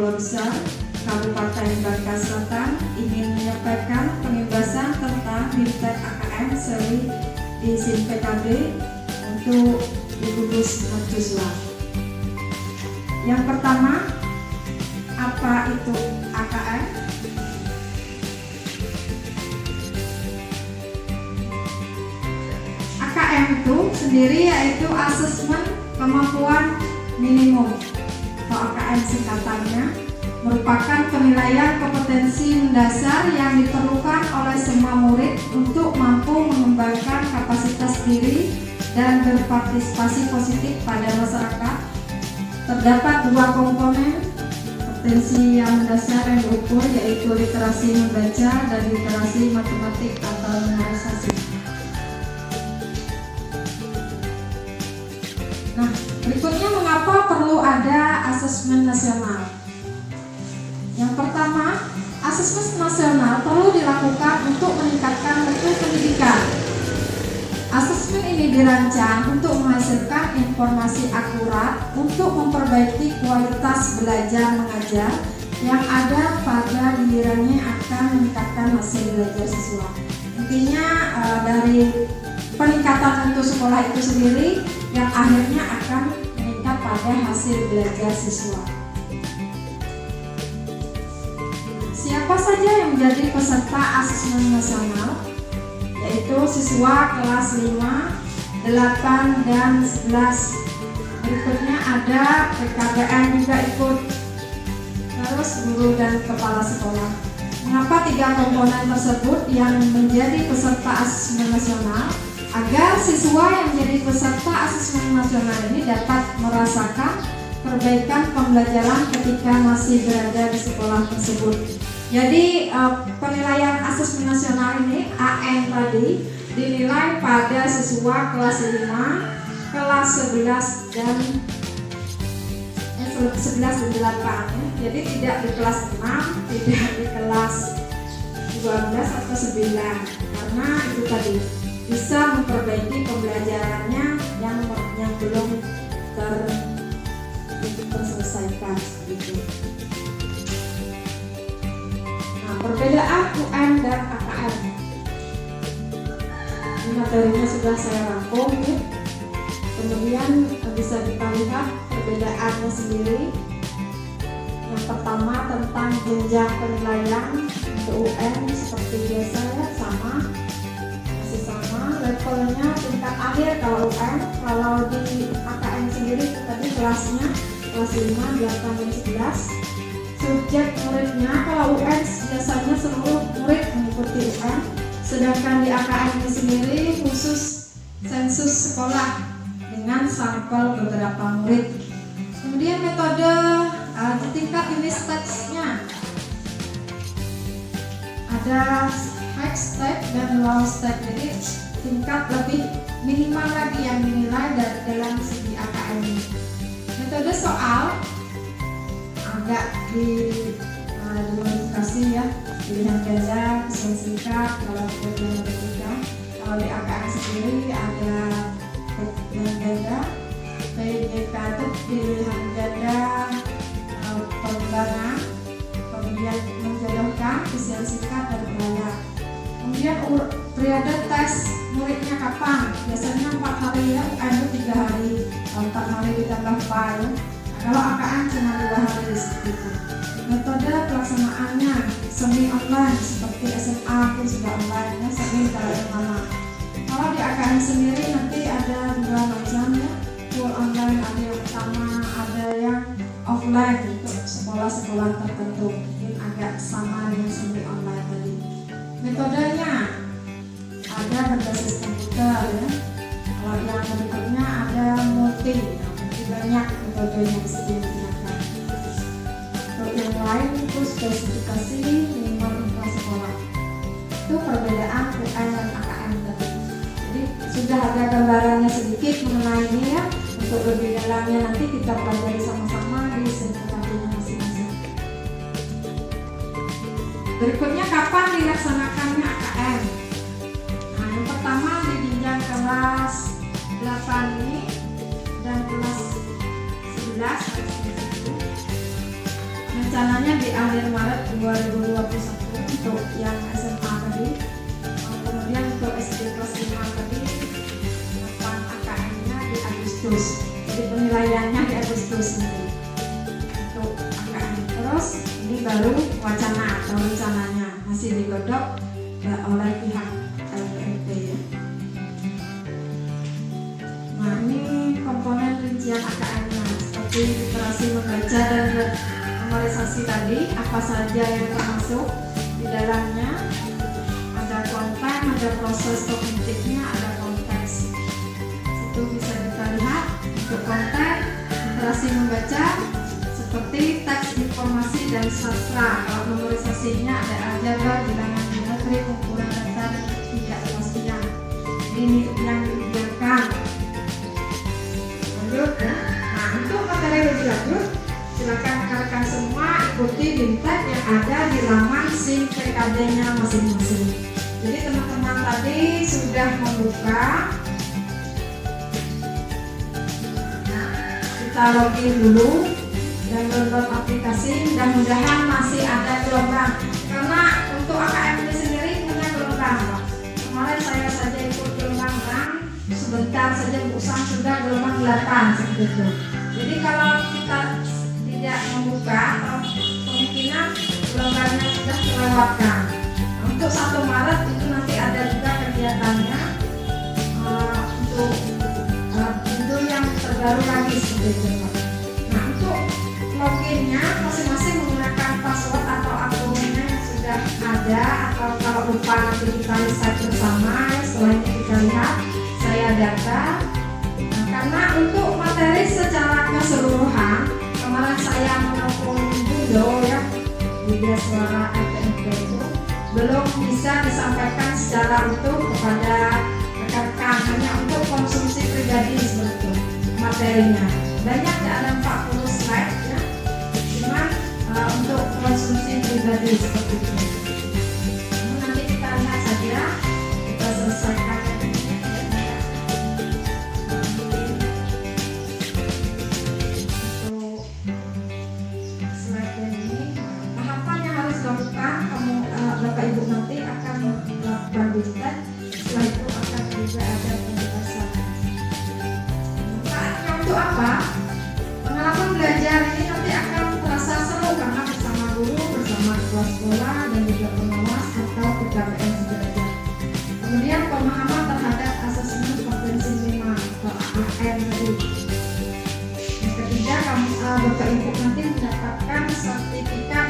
Barusan, Kabupaten Bangka Selatan ingin menyampaikan pengebasan tentang Bimtek AKM seri di SIM PKB untuk digugus mercusuar. Yang pertama, apa itu AKM? AKM itu sendiri yaitu asesmen kemampuan minimum atau AKM singkatannya, merupakan penilaian kompetensi mendasar yang diperlukan oleh semua murid untuk mampu mengembangkan kapasitas diri dan berpartisipasi positif pada masyarakat. Terdapat dua komponen kompetensi yang mendasar yang diukur, yaitu literasi membaca dan literasi matematik atau numerisasi. Nah, berikutnya mengapa perlu ada asesmen nasional? Yang pertama, asesmen nasional perlu dilakukan untuk meningkatkan mutu pendidikan. Asesmen ini dirancang untuk menghasilkan informasi akurat untuk memperbaiki kualitas belajar mengajar yang ada pada gilirannya akan meningkatkan hasil belajar siswa. Intinya dari peningkatan mutu sekolah itu sendiri yang akhirnya akan meningkat pada hasil belajar siswa. Siapa saja yang menjadi peserta asesmen nasional? Yaitu siswa kelas 5, 8, dan 11. Berikutnya ada PKBM juga ikut, terus guru dan kepala sekolah. Mengapa tiga komponen tersebut yang menjadi peserta asesmen nasional? Agar siswa yang menjadi peserta asesmen nasional ini dapat merasakan perbaikan pembelajaran ketika masih berada di sekolah tersebut. Jadi penilaian asesmen nasional ini AN tadi dinilai pada siswa kelas 5, kelas 11 dan 11 dan 8 ya. Jadi tidak di kelas 6, tidak di kelas 12 atau 9, karena itu tadi bisa memperbaiki pembelajarannya yang belum terselesaikan gitu. Nah, perbedaan UN dan AKM. Ini materinya sudah saya rangkum ya. Kemudian bisa kita lihat perbedaannya sendiri. Yang pertama tentang jenjang penilaian. Untuk UN seperti biasa ya, sama, levelnya tingkat akhir kalau UN. Kalau di AKM sendiri tadi kelasnya kelas 5, 8, dan 11. Subjek muridnya kalau UN biasanya seluruh murid mengikuti UN, sedangkan di AKM ini sendiri khusus sensus sekolah dengan sampel beberapa murid. Kemudian metode di tingkat jenis teksnya ada high stack dan low stack, jadi tingkat lebih minimal lagi yang dinilai dari dalam segi AKM ini. Metode soal agak dimodifikasi ya, pilihan ganda, pesan singkat, kalau pilihan ketiga. Kalau di AKM sendiri ada pilihan ganda, PJK itu pilihan ganda pengembangan, kemudian menjodohkan, pesan singkat, dan berlayar. Kemudian periode tes muridnya kapan? Biasanya 4 hari ya, UN 3 hari, 4 hari ditambah file. Kalau AKM cuma 2 hari seperti. Metode pelaksanaannya semi online seperti SMA pun sudah online ya, semi kalau yang lama. Kalau di AKM sendiri nanti ada 2 macam ya, full online, ada yang pertama, ada yang offline untuk sekolah-sekolah tertentu, mungkin agak sama dengan semi online tadi. Metodenya ada berbasis komputer ya. Kalau yang berikutnya ada multi banyak metodenya bisa digunakan. Untuk yang lain itu spesifikasi minimal kelas sekolah. Itu perbedaan UN dan AKM tadi. Jadi sudah ada gambarannya sedikit mengenai ini ya. Untuk lebih dalamnya nanti kita pelajari sama-sama di sensitivitasnya masing-masing. Berikutnya kapan dilaksanakannya AKM? Nah, yang pertama di jenjang kelas 8 ini dan kelas 11. rencananya di akhir Maret 2021 untuk yang SMA tadi. Kemudian untuk SD kelas 5 tadi AKM-nya di Agustus, jadi penilaiannya di Agustus nanti untuk AKM. Terus ini baru wacana atau rencananya masih digodok oleh pihak LPMP ya. Nah ini komponen rincian AKM-nya seperti literasi membaca dan memorisasi tadi, apa saja yang termasuk di dalamnya. Ada konten, ada proses kognitifnya, ada konteks. Itu bisa kita lihat untuk konten, literasi membaca seperti teks, informasi, dan sastra. Kalau memorisasinya ada aljabar, bilangan geometri, kumpulan data, dan tidak kepastian. Ini yang diujikan. Lanjut ya. Nah untuk materi lebih lanjut, silakan rekan-rekan semua ikuti bintang yang ada di laman SIM PKD-nya masing-masing. Jadi teman-teman tadi sudah membuka. Nah, kita login dulu dan download aplikasi. Mudah-mudahan masih ada gelombang. Karena untuk AKM ini sendiri punya gelombang. Kemarin saya saja ikut gelombang sebentar saja Bu Usang sudah gelombang 8 seperti itu. Jadi kalau kita tidak membuka, kemungkinan gelombangnya sudah terlewatkan. Untuk 1 Maret itu nanti ada juga kegiatannya untuk yang terbaru lagi seperti itu. Nah untuk loginnya masing-masing menggunakan password atau akunnya yang sudah ada, atau kalau lupa nanti kita reset bersama. Setelah ini kita lihat saya data. Nah, karena untuk materi secara keseluruhan kemarin saya menelpon Budo ya, media suara LPMP itu belum bisa disampaikan secara utuh kepada rekan-rekan, hanya untuk konsumsi pribadi seperti itu materinya. Banyak ya, ada 40 slide ya, cuma untuk konsumsi pribadi seperti itu. Nanti kita lihat saja, kita selesaikan ini ya. Untuk slide ini tahapan yang harus dilakukan, kamu Bapak Ibu nanti akan melakukan bintang. Setelah itu akan juga ada penjelasan. Saatnya untuk apa? Pengalaman belajar ini nanti akan terasa seru karena bersama guru, bersama kepala sekolah, dan juga pengawas atau PKPM sederajat. Kemudian pemahaman terhadap asesmen kompetensi minimal atau AKM tadi. Yang ketiga, Bapak Ibu nanti mendapatkan sertifikat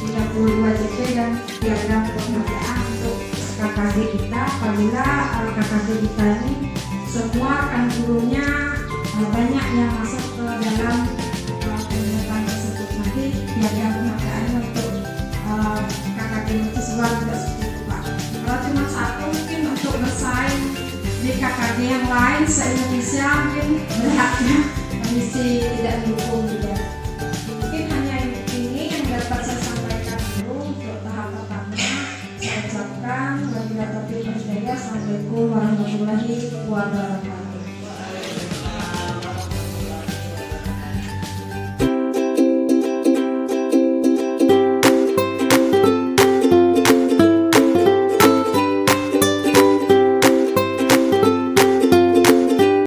32 JP dan piagam penghargaan untuk KKD kita. Apabila KKD kita ini semua kan gurunya banyak yang masuk ke dalam kegiatan tersebut, nanti piagam penghargaan untuk KKD mahasiswa juga seperti itu Pak. Kalau cuma satu mungkin untuk bersaing di KKD yang lain se-Indonesia mungkin beratnya kondisi tidak mendukung juga. Mungkin hanya ini yang dapat saya sampaikan dulu untuk tahap pertama. Saya ucapkan wabillahi taufiq wal hidayah. Assalamualaikum warahmatullahi wabarakatuh.